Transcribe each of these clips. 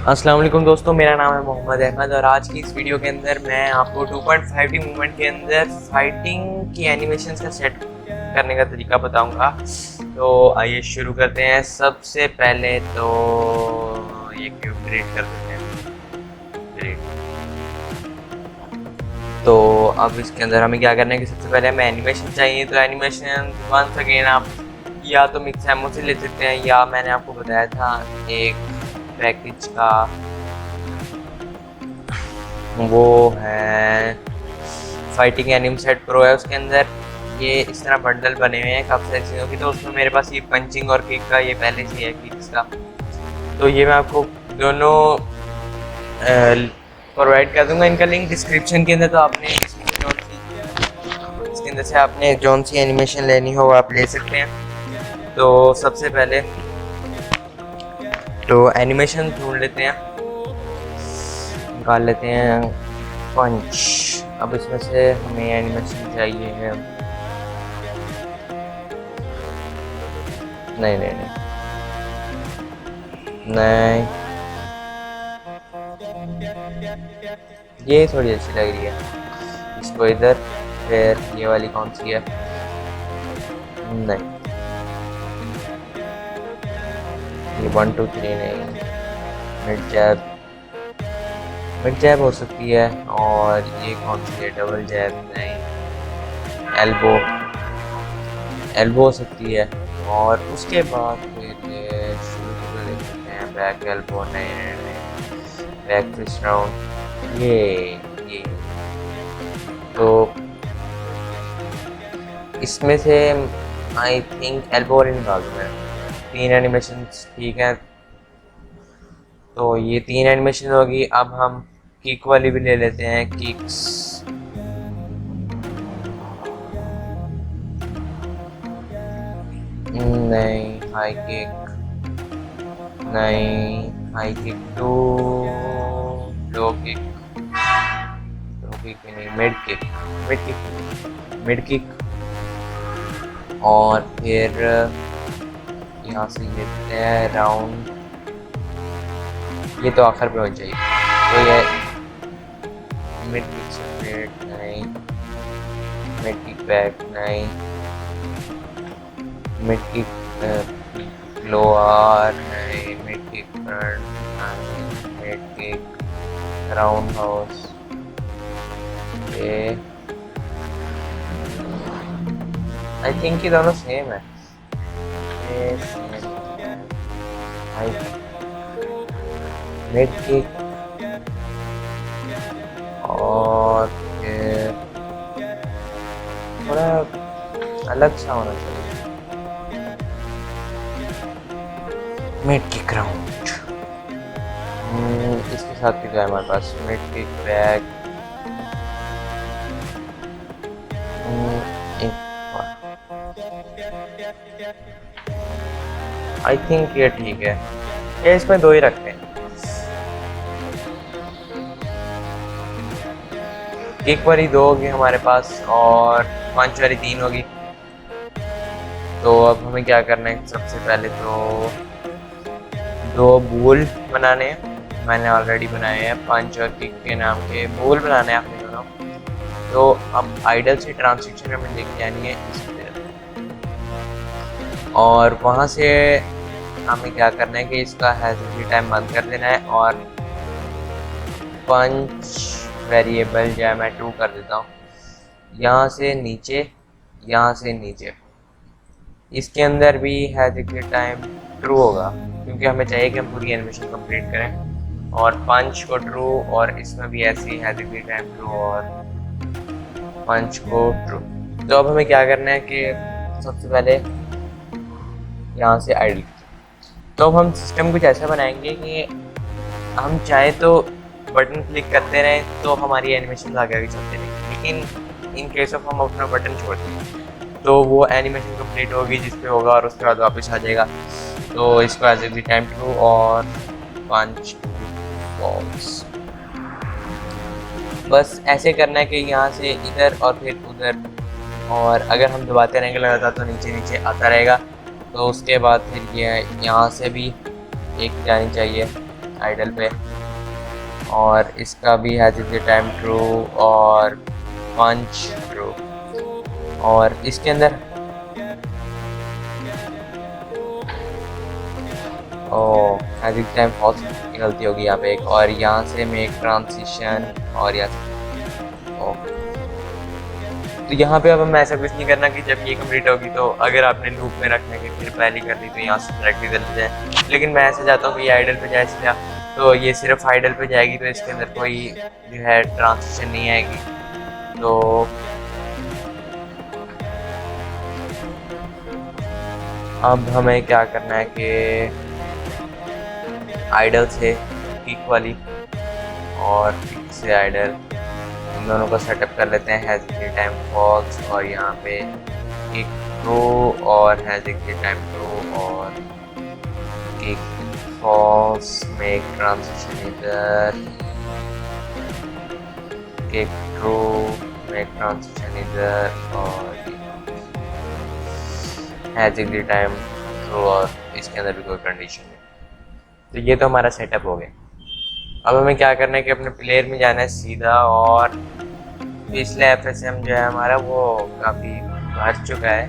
अस्सलाम वालेकुम दोस्तों, मेरा नाम है मोहम्मद अहमद और आज की इस वीडियो के अंदर मैं आपको 2.5D मूवमेंट के अंदर फाइटिंग की एनिमेशंस का सेट करने का तरीका बताऊंगा। तो आइए शुरू करते हैं। सबसे पहले तो ये क्यूब क्रिएट कर देते हैं। Create। तो अब इसके अंदर हमें क्या करना है कि सबसे पहले हमें एनिमेशन चाहिए। तो एनिमेशन वंस अगेन आप या तो मिक्स एमओ से ले सकते हैं या मैंने आपको बताया था एक पैकेज का, वो है फाइटिंग एनिम सेट प्रो है। उसके अंदर ये इस तरह बंडल बने हुए हैं काफ़ी सारी चीज़ों की। तो उसमें मेरे पास ये पंचिंग और किक का ये पहले से है किक्स का। तो ये मैं आपको दोनों प्रोवाइड कर दूंगा, इनका लिंक डिस्क्रिप्शन के अंदर। तो आपने इसके अंदर से आपने जौन सी एनिमेशन लेनी हो आप ले सकते हैं। तो सबसे पहले तो एनिमेशन ढूंढ लेते हैं, निकाल लेते हैं पंच। अब इसमें से हमें एनिमेशन चाहिए है। नहीं नहीं नहीं नहीं, ये थोड़ी अच्छी लग रही है। इसको इधर, फिर ये वाली कौन सी है? नहीं, ये 1 2 3 नहीं। मिड जैब, मिड जैब हो सकती है। और ये कौन सी है? डबल जैब नहीं। एल्बो, एल्बो हो सकती है। और उसके बाद फिर ये शुरू कर लेते हैं बैक एल्बो। नहीं, बैक फिस्ट राउंड। ये तो इसमें से आई थिंक एल्बो और निकाल दूँ मैं। 3 एनिमेशन ठीक है। तो ये 3 एनिमेशन होगी। अब हम किक वाली भी ले लेते हैं। किक्स नहीं, हाई किक नहीं, high kick two, low kick, low kick भी नहीं, mid kick, mid kick, mid kick. और फिर यहाँ से लेते हैं राउंड। ये तो आखिर पे हो जाएगी। तो ये मिड किक स्प्लिट नहीं, मिड किक बैक नहीं, मिड किक लो आर नहीं, मिड किक फ्रंट नहीं, मिड किक राउंड हाउस। ये आई थिंक ये दोनों सेम है। ये मिड किक और फिर थोड़ा अलग सा होना चाहिए। Mid kick round. इसके साथ भी है हमारे पास mid kick back. I think ये ठीक है। ये इसमें 2 ही रखते हैं। किक वाली 2 होगी हमारे पास और पंच वाली 3 होगी। तो अब हमें क्या करना है? सबसे पहले तो 2 बूल बनाने हैं। मैंने ऑलरेडी बनाए हैं पंच और किक के नाम के बूल बनाने हैं आपने दोनों। तो अब आइडल से ट्रांजिशन हमें लेके आनी है इस तरफ, और वहाँ से हमें क्या करना है कि इसका हैज़ टाइम बंद कर देना है। और पंच वेरिएबल जो है मैं 2 कर देता हूँ। यहाँ से नीचे, यहाँ से नीचे, इसके अंदर भी हैज़ टाइम ट्रू होगा क्योंकि हमें चाहिए कि हम पूरी एनिमेशन कंप्लीट करें। और पंच को ट्रू, और इसमें भी ऐसे ही हैज़ टाइम ट्रू और पंच को ट्रू। तो अब हमें क्या करना है कि सबसे पहले यहाँ से आइडल। तो अब हम सिस्टम कुछ ऐसा बनाएंगे कि हम चाहे तो बटन क्लिक करते रहें तो हमारी एनिमेशन आगे आगे चलते रहें, लेकिन इन केस ऑफ हम अपना बटन छोड़ दें तो वो एनिमेशन कंप्लीट होगी जिस पे होगा और उसके बाद वापस आ जाएगा। तो इसको एज ए टाइम टू और पंच बॉक्स, बस ऐसे करना है कि यहाँ से इधर और फिर उधर। और अगर हम दबाते रहेंगे लगातार तो नीचे नीचे आता रहेगा। तो उसके बाद फिर ये यहाँ से भी एक जानी चाहिए। आइडल पे, और इसका भी हैज द टाइम ट्रू और पंच ट्रू, और इसके अंदर ओ हैज द टाइम फॉल्स की गलती होगी यहाँ पे एक, और यहाँ से मेक ट्रांजिशन, और यहाँ से ओ, तो यहाँ पे अब हमें ऐसा कुछ नहीं करना कि जब ये कंप्लीट होगी तो अगर आपने लूप में रखने की फिर पहली कर दी तो यहाँ से डायरेक्टली कर जाए, लेकिन मैं ऐसे चाहता हूँ कि ये आइडल पे जाए सीधा, तो ये सिर्फ आइडल पे जाएगी, तो इसके अंदर कोई जो है ट्रांजिशन नहीं आएगी। तो अब हमें क्या करना है कि आइडल से पीक वाली और पीक से आइडल, इन दोनों को सेटअप कर लेते हैं हैज द टाइम फॉल्स, और यहाँ पे एक ट्रू और हैज द टाइम ट्रू और एक फॉल्स, मेक ट्रांजिशन इधर, एक ट्रू, मेक ट्रांजिशन इधर, और हैज द टाइम ट्रू, और इसके अंदर भी कोई कंडीशन नहीं। तो ये तो हमारा सेटअप हो गया। अब हमें क्या करना है कि अपने प्लेयर में जाना है सीधा, और पिछले FSM जो है हमारा वो काफ़ी भर चुका है,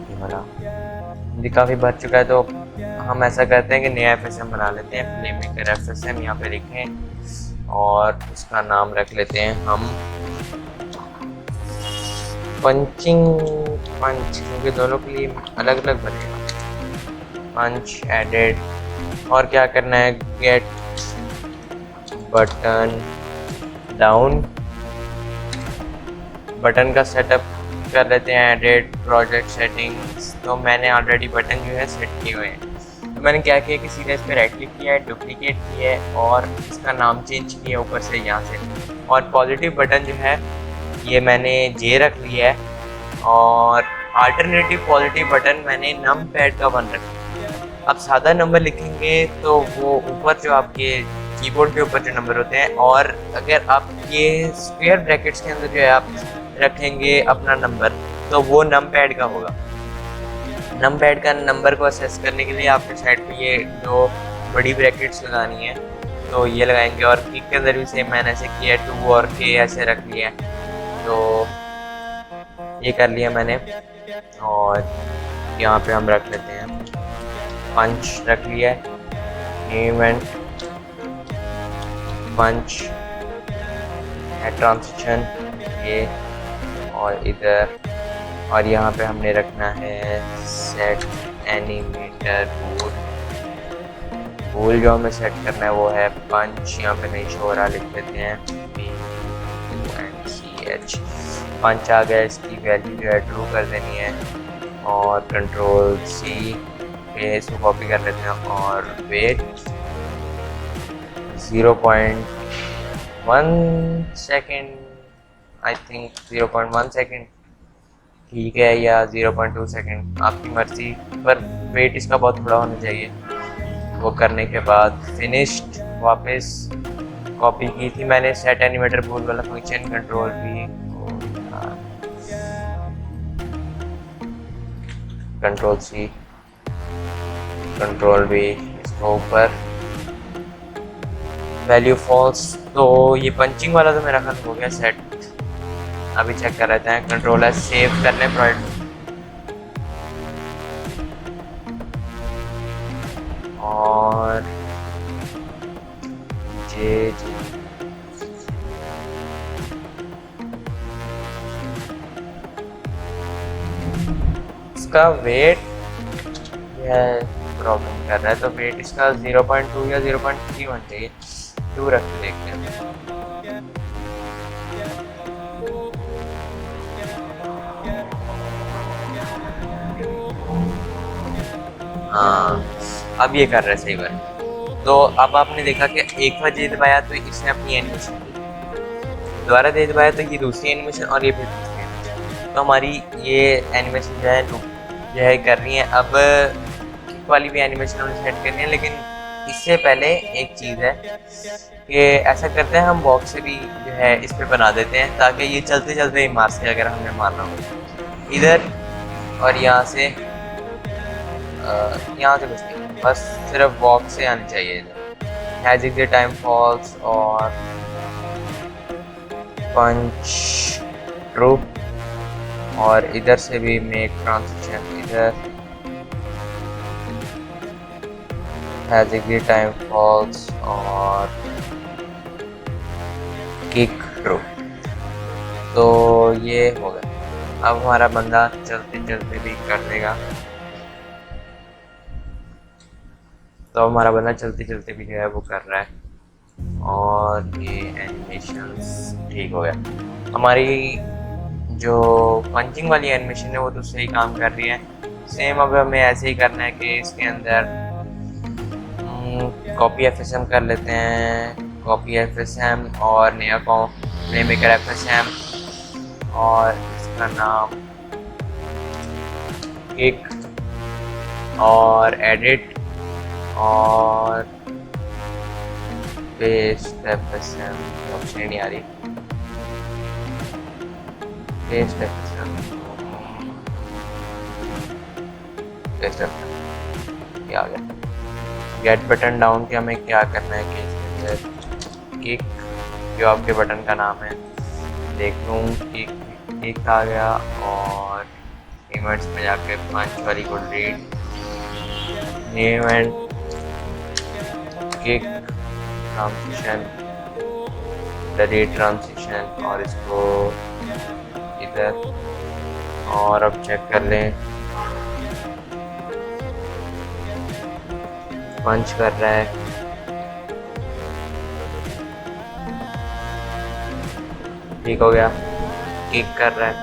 ये वाला ये काफ़ी भर चुका है, तो हम ऐसा करते हैं कि नया FSM बना लेते हैं, प्ले मेकर FSM यहाँ पे लिखें और उसका नाम रख लेते हैं हम पंचिंग पंच, क्योंकि दोनों के लिए अलग अलग बनेगा। पंच एडेड, और क्या करना है गेट बटन डाउन, बटन का सेटअप कर लेते हैं, एडेड प्रोजेक्ट सेटिंग्स, तो मैंने ऑलरेडी बटन जो है सेट किए हुए हैं। तो मैंने क्या किया कि सीधे इस पर राइट क्लिक किया है, डुप्लीकेट किया है और इसका नाम चेंज किया ऊपर से यहाँ से, और पॉजिटिव बटन जो है ये मैंने जे रख लिया है, और अल्टरनेटिव पॉजिटिव बटन मैंने नम पैड का 1 रखा। अब सादा नंबर लिखेंगे तो वो ऊपर जो आपके कीबोर्ड के ऊपर जो नंबर होते हैं, और अगर आप ये स्क्वायर ब्रैकेट्स के अंदर जो है आप रखेंगे अपना नंबर तो वो नम पैड का होगा। नम पैड का नंबर को असेस करने के लिए आपके साइड पे ये दो बड़ी ब्रैकेट्स लगानी है, तो ये लगाएंगे, और किक के अंदर भी सेम मैंने ऐसे किया 2 और के ऐसे रख लिया है, तो ये कर लिया मैंने। और यहाँ पे हम रख लेते हैं पंच रख लिया है, इवेंट पंच ट्रांजिशन ये, और इधर, और यहाँ पे हमने रखना है सेट एनिमेटर बूल, बूल जो हमें सेट करना है वो है पंच, यहाँ पे नहीं शो हो रहा, लिख लेते हैं PUNCH, पंच आ गया, इसकी वैल्यू जो है ट्रू कर देनी है, और कंट्रोल C पे इसको कॉपी कर लेते हैं, और wait 0.1 second, I think 0.1 second ठीक है, या 0.2 सेकेंड आपकी मर्जी, पर वेट इसका बहुत बड़ा होना चाहिए। वो करने के बाद फिनिश्ड, वापस कॉपी की थी मैंने सेट एनिमेटर बूल वाला फंक्शन, कंट्रोल भी, कंट्रोल C, कंट्रोल भी, इसको ऊपर वैल्यू फॉल्स, तो ये पंचिंग वाला तो मेरा खत्म हो गया सेट। अभी चेक कर लेते हैं, कंट्रोल S सेव कर लें प्रोजेक्ट, और जे इसका वेट प्रॉब्लम कर रहा है, तो वेट इसका 0.2 या 0.3 होना चाहिए, 2 रख के देखते हैं। हाँ अब ये कर रहा है सही बात। तो अब आपने देखा कि एक बार जे दबाया तो इसने अपनी एनिमेशन की, दोबारा जे दबाया तो ये दूसरी एनिमेशन, और ये फिर दूसरी एनिमेशन, तो हमारी ये एनिमेशन जो है कर रही है। अब किक वाली भी एनिमेशन हमने सेट करनी है, लेकिन इससे पहले एक चीज़ है कि ऐसा करते हैं हम बॉक्स से भी जो है इस पर बना देते हैं, ताकि ये चलते चलते ही मार सके अगर हमें मारना हो इधर, और यहाँ से कुछ नहीं, बस सिर्फ वॉक से आनी चाहिए इधर। हैज एग्जिट टाइम फॉल्स और पंच ट्रू, और इधर से भी मेक ट्रांजिशन, इधर हैज एग्जिट टाइम फॉल्स और किक ट्रू। तो ये हो गया। अब हमारा बंदा चलते चलते भी कर देगा। तो हमारा बंदा चलते चलते भी जो है वो कर रहा है और ये एनिमेशंस ठीक हो गया। हमारी जो पंचिंग वाली एनिमेशन है वो तो सही काम कर रही है। सेम अब हमें ऐसे ही करना है कि इसके अंदर कॉपी एफएसएम कर लेते हैं, कॉपी एफएसएम और नया प्ले मेकर एफएसएम और इसका नाम किक और एडिट और पेस्ट एफएसएम, ऑप्शन नहीं आ रही, पेस्ट एफएसएम, पेस्ट एफएसएम, ये आ गया। गेट बटन डाउन के हमें क्या करना है कि इसके अंदर किक जो आपके बटन का नाम है देख लूँ, किक आ गया और इवेंट्स में जाके पंच वाली को delete, new event kick transition, delete transition और इसको इधर, और अब चेक कर लें पंच कर रहा है, ठीक हो गया। किक कर रहा है,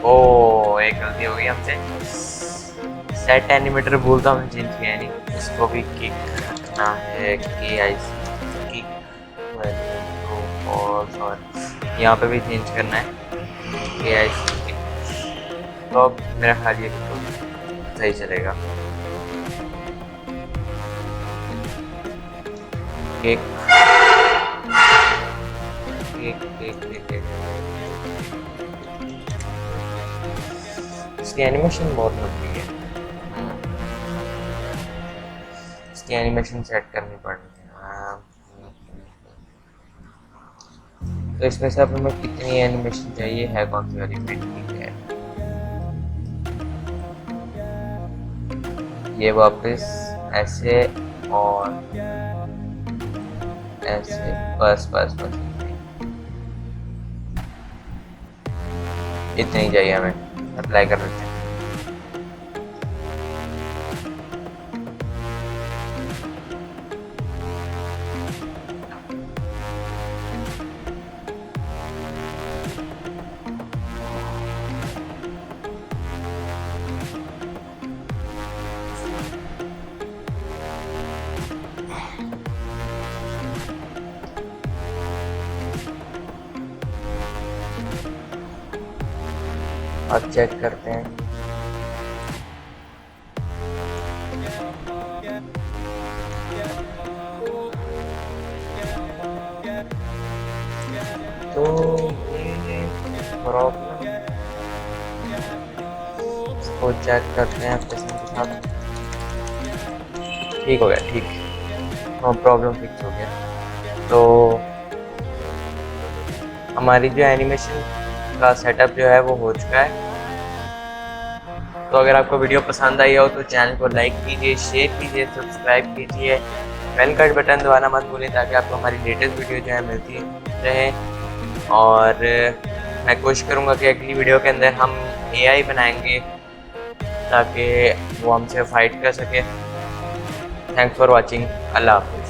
ओ एक गलती हो गई हमसे, सेट एनिमेटर भूल तो हमने चेंज किया नहीं, इसको भी किक करना है कि किक, और यहाँ पे भी चेंज करना है कि तो अब मेरा ख्याल ये बिल्कुल सही चलेगा। केक केक केक केक इसकी एनिमेशन बहुत लंबी है, इसकी एनिमेशन सेट करनी पड़ेगी। तो इसमें से अब हमें कितनी एनिमेशन चाहिए है, कौन सी वाली पेंटिंग है, ये वापस ऐसे और ऐसे, बस बस बस इतना ही चाहिए हमें। अप्लाई कर देते हैं। अब चेक करते हैं। तो ये प्रॉब्लम, इसको चेक करते हैं पेशेंट के साथ। ठीक हो गया, ठीक, नो प्रॉब्लम, फिक्स हो गया। तो हमारी जो एनिमेशन का सेटअप जो है वो हो चुका है। तो अगर आपको वीडियो पसंद आई हो तो चैनल को लाइक कीजिए, शेयर कीजिए, सब्सक्राइब कीजिए, बेल का बटन दबाना मत भूलें ताकि आपको हमारी लेटेस्ट वीडियो जो है मिलती रहे। और मैं कोशिश करूँगा कि अगली वीडियो के अंदर हम AI बनाएंगे ताकि वो हमसे फाइट कर सके। थैंक्स फॉर वॉचिंग, अल्लाह हाफ़िज़।